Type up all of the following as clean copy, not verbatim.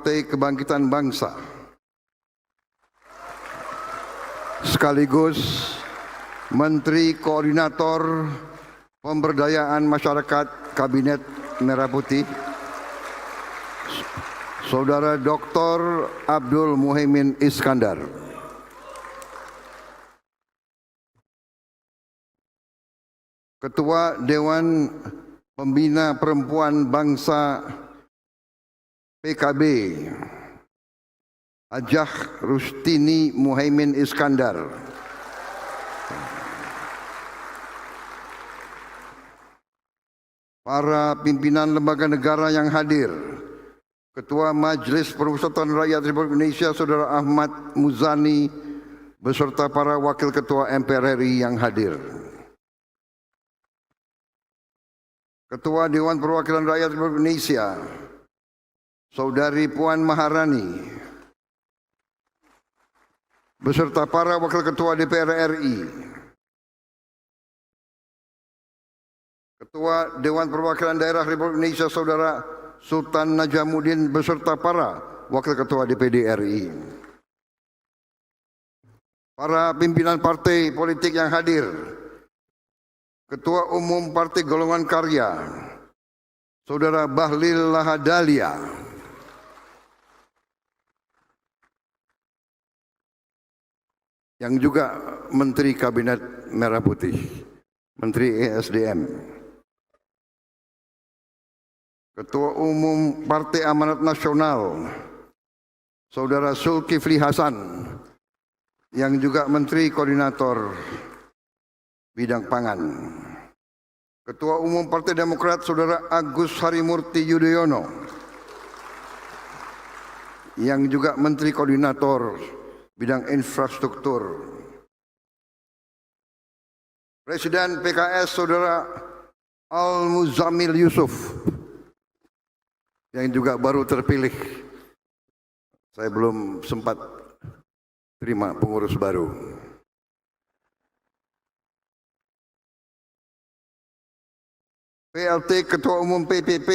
Partai Kebangkitan Bangsa, sekaligus Menteri Koordinator Pemberdayaan Masyarakat Kabinet Merah Putih, Saudara Dr. Abdul Muhaimin Iskandar. Ketua Dewan Pembina Perempuan Bangsa PKB, Hajah Rustini Muhaimin Iskandar. Para pimpinan lembaga negara yang hadir, Ketua Majelis Permusyawaratan Rakyat Republik Indonesia Saudara Ahmad Muzani beserta para Wakil Ketua MPR RI yang hadir. Ketua Dewan Perwakilan Rakyat Republik Indonesia Saudari Puan Maharani beserta para Wakil Ketua DPR RI, Ketua Dewan Perwakilan Daerah Republik Indonesia Saudara Sultan Najamuddin beserta para Wakil Ketua DPD RI, para pimpinan partai politik yang hadir, Ketua Umum Partai Golongan Karya Saudara Bahlil Lahadalia, yang juga Menteri Kabinet Merah Putih, Menteri ESDM, Ketua Umum Partai Amanat Nasional Saudara Zulkifli Hasan, yang juga Menteri Koordinator Bidang Pangan, Ketua Umum Partai Demokrat Saudara Agus Harimurti Yudhoyono, yang juga Menteri Koordinator Bidang Infrastruktur, Presiden PKS Saudara Al-Muzammil Yusuf, yang juga baru terpilih. Saya belum sempat terima pengurus baru. PLT Ketua Umum PPP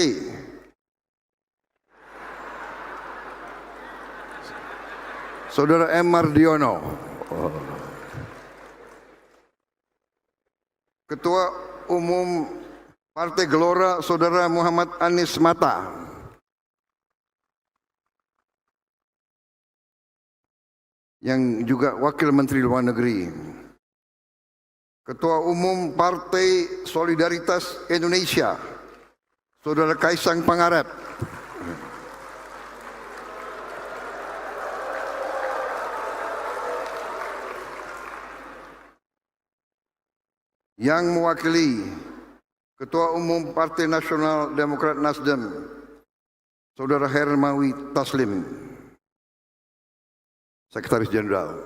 Saudara M. Mardiono, Ketua Umum Partai Gelora Saudara Muhammad Anies Mata, yang juga Wakil Menteri Luar Negeri, Ketua Umum Partai Solidaritas Indonesia Saudara Kaisang Pangarep, yang mewakili Ketua Umum Partai Nasional Demokrat Nasdem Saudara Hermawi Taslim, Sekretaris Jenderal.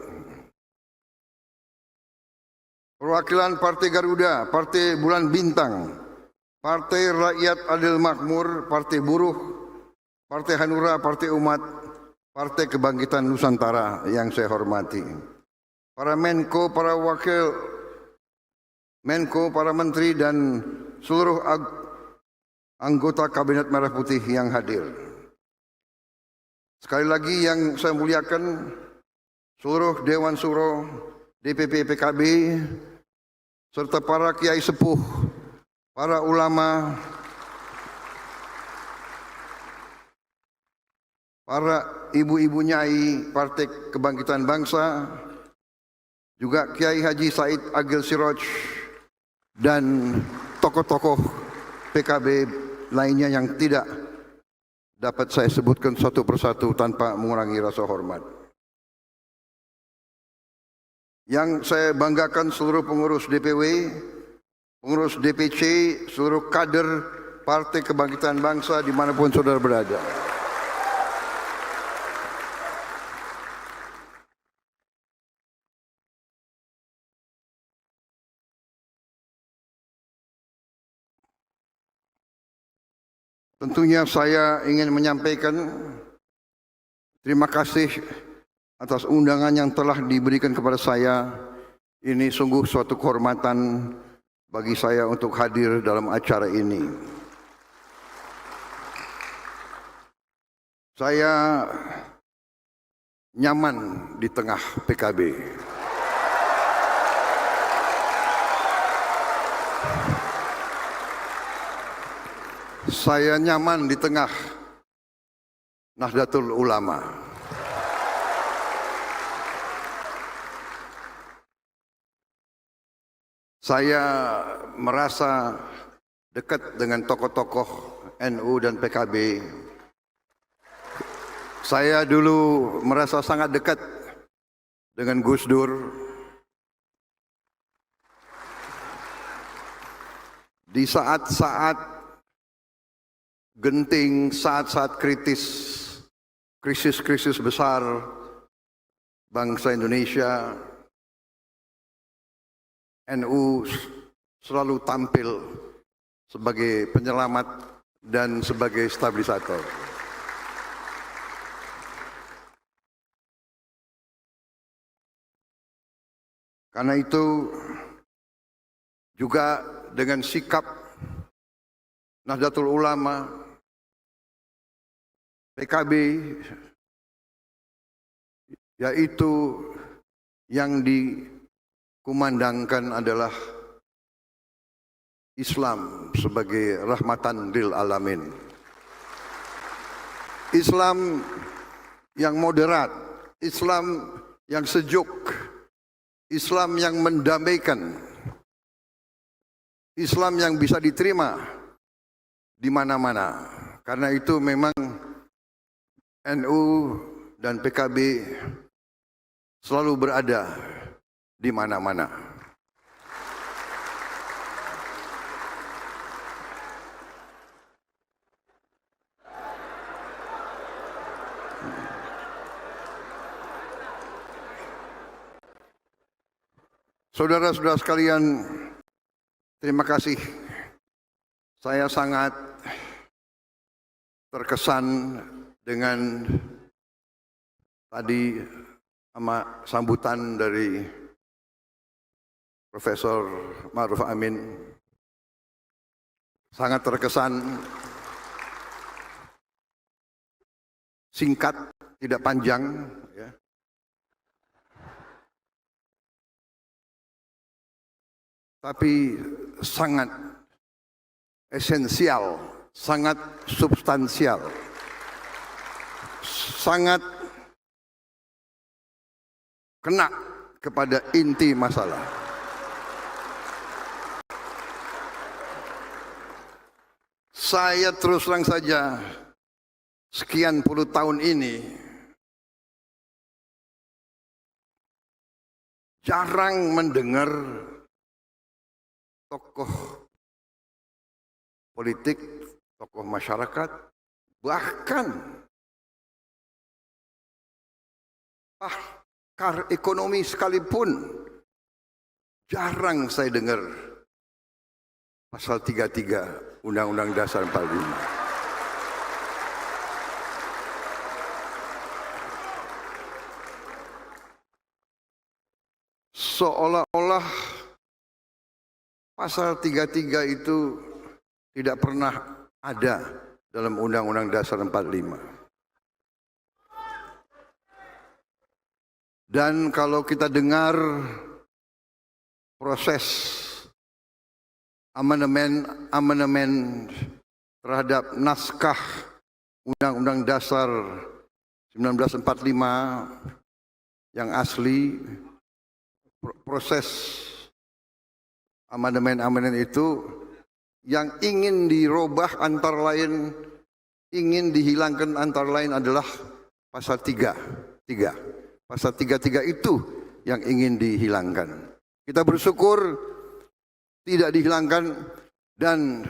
Perwakilan Partai Garuda, Partai Bulan Bintang, Partai Rakyat Adil Makmur, Partai Buruh, Partai Hanura, Partai Umat, Partai Kebangkitan Nusantara yang saya hormati, para Menko, para Wakil Menko, para Menteri dan seluruh anggota Kabinet Merah Putih yang hadir. Sekali lagi yang saya muliakan seluruh Dewan Suro, DPP PKB, serta para kiai sepuh, para ulama, para ibu-ibu nyai Partai Kebangkitan Bangsa, juga Kiai Haji Said Agil Siroj, dan tokoh-tokoh PKB lainnya yang tidak dapat saya sebutkan satu persatu tanpa mengurangi rasa hormat. Yang saya banggakan seluruh pengurus DPW, pengurus DPC, seluruh kader Partai Kebangkitan Bangsa dimanapun saudara berada. Tentunya saya ingin menyampaikan terima kasih atas undangan yang telah diberikan kepada saya. Ini sungguh suatu kehormatan bagi saya untuk hadir dalam acara ini. Saya nyaman di tengah PKB. Saya nyaman di tengah Nahdlatul Ulama. Saya merasa dekat dengan tokoh-tokoh NU dan PKB. Saya dulu merasa sangat dekat dengan Gus Dur. Di saat-saat genting, saat-saat krisis besar bangsa Indonesia, NU selalu tampil sebagai penyelamat dan sebagai stabilisator. Karena itu juga dengan sikap Nahdlatul Ulama, PKB, yaitu yang dikumandangkan adalah Islam sebagai rahmatan lil alamin. Islam yang moderat, Islam yang sejuk, Islam yang mendamaikan, Islam yang bisa diterima di mana-mana. Karena itu memang NU dan PKB selalu berada di mana-mana. Saudara-saudara sekalian, terima kasih. Saya sangat terkesan dengan tadi sama sambutan dari Profesor Ma'ruf Amin. Sangat terkesan, singkat, tidak panjang, ya. Tapi sangat esensial, sangat substansial, sangat kena kepada inti masalah. Saya terus terang saja, sekian puluh tahun ini jarang mendengar tokoh politik, tokoh masyarakat, bahkan pakar ekonomi sekalipun jarang saya dengar pasal 33 Undang-Undang Dasar 45. Seolah-olah pasal 33 itu tidak pernah ada dalam Undang-Undang Dasar 45. Dan kalau kita dengar proses amandemen terhadap naskah Undang-Undang Dasar 1945 yang asli, proses amandemen itu yang ingin dirubah antara lain, ingin dihilangkan antara lain adalah pasal 3. Pasal 33 itu yang ingin dihilangkan. Kita bersyukur tidak dihilangkan dan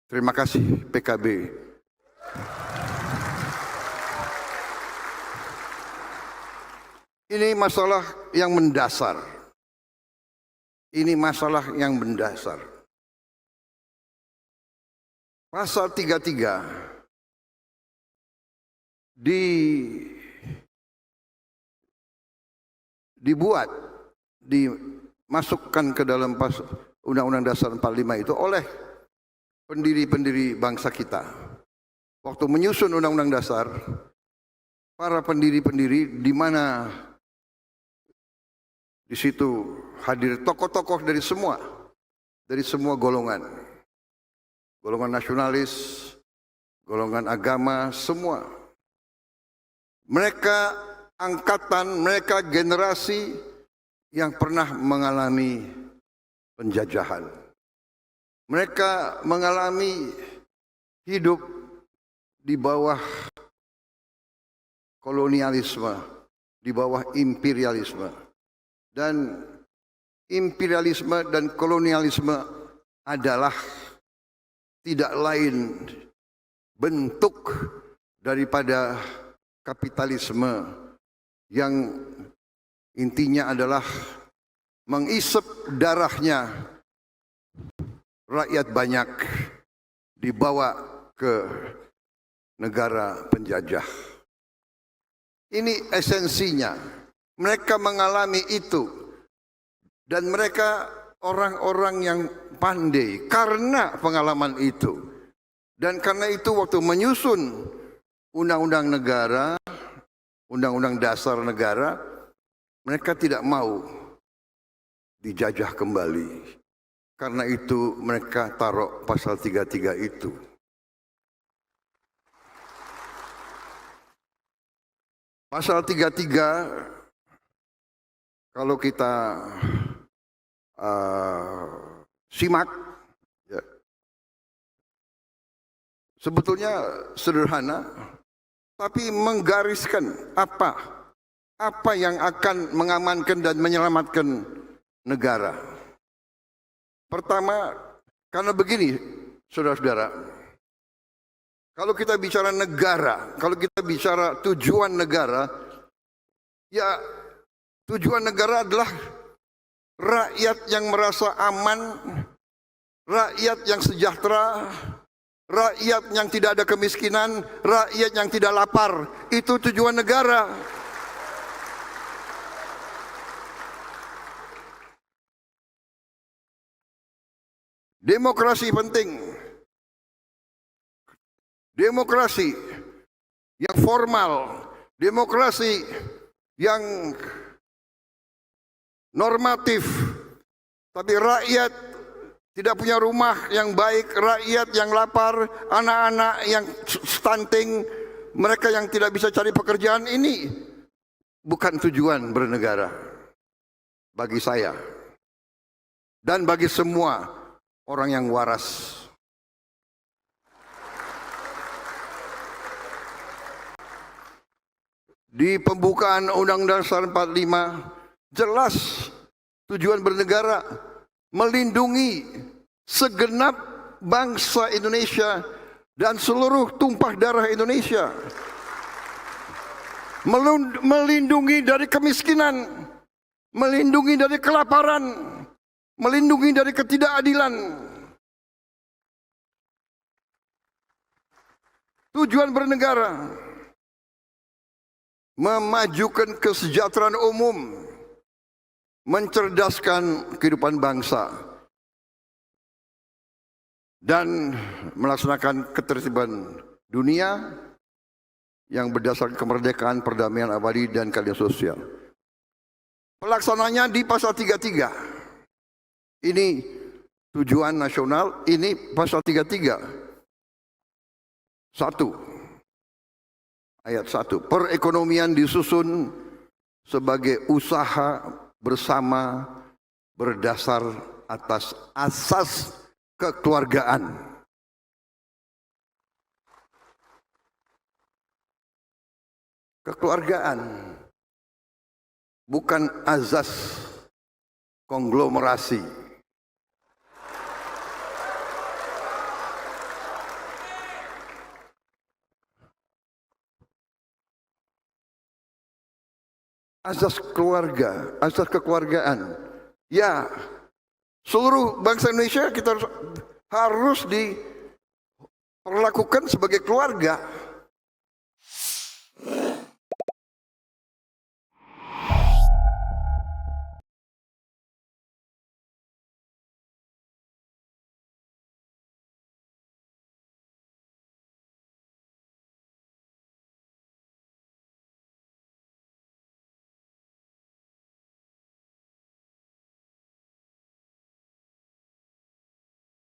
terima kasih PKB. Ini masalah yang mendasar. Ini masalah yang mendasar. Pasal 33 dimasukkan ke dalam Undang-Undang Dasar 45 itu oleh pendiri-pendiri bangsa kita. waktu menyusun Undang-Undang Dasar, para pendiri-pendiri di mana di situ hadir tokoh-tokoh dari semua golongan nasionalis, golongan agama, semua. Mereka angkatan, mereka generasi yang pernah mengalami penjajahan. Mereka mengalami hidup di bawah kolonialisme, di bawah imperialisme. Dan imperialisme dan kolonialisme adalah tidak lain bentuk daripada kapitalisme yang intinya adalah mengisep darahnya rakyat banyak dibawa ke negara penjajah. Ini esensinya. Mereka mengalami itu. Dan mereka orang-orang yang pandai karena pengalaman itu. Dan karena itu waktu menyusun undang-undang negara, undang-undang dasar negara, mereka tidak mau dijajah kembali. Karena itu mereka taruh pasal 33 itu. Pasal 33 kalau kita simak, ya, sebetulnya sederhana, tapi menggariskan apa yang akan mengamankan dan menyelamatkan negara. Pertama, karena begini, saudara-saudara, kalau kita bicara negara, kalau kita bicara tujuan negara, ya tujuan negara adalah rakyat yang merasa aman, rakyat yang sejahtera, rakyat yang tidak ada kemiskinan, rakyat yang tidak lapar. Itu tujuan negara. Demokrasi penting. Demokrasi yang formal, demokrasi yang normatif, tapi rakyat tidak punya rumah yang baik, rakyat yang lapar, anak-anak yang stunting, mereka yang tidak bisa cari pekerjaan, ini bukan tujuan bernegara bagi saya dan bagi semua orang yang waras. Di pembukaan Undang-Undang Dasar 45 jelas tujuan bernegara melindungi segenap bangsa Indonesia dan seluruh tumpah darah Indonesia. Melindungi dari kemiskinan, melindungi dari kelaparan, melindungi dari ketidakadilan. Tujuan bernegara memajukan kesejahteraan umum, mencerdaskan kehidupan bangsa, dan melaksanakan ketertiban dunia yang berdasarkan kemerdekaan, perdamaian abadi, dan keadilan sosial. Pelaksananya di pasal 33. Ini tujuan nasional, ini pasal 33. 1. Ayat 1. Perekonomian disusun sebagai usaha bersama berdasar atas asas kekeluargaan. Kekeluargaan bukan azas konglomerasi. Asas keluarga, asas kekeluargaan. Ya, seluruh bangsa Indonesia kita harus diperlakukan sebagai keluarga.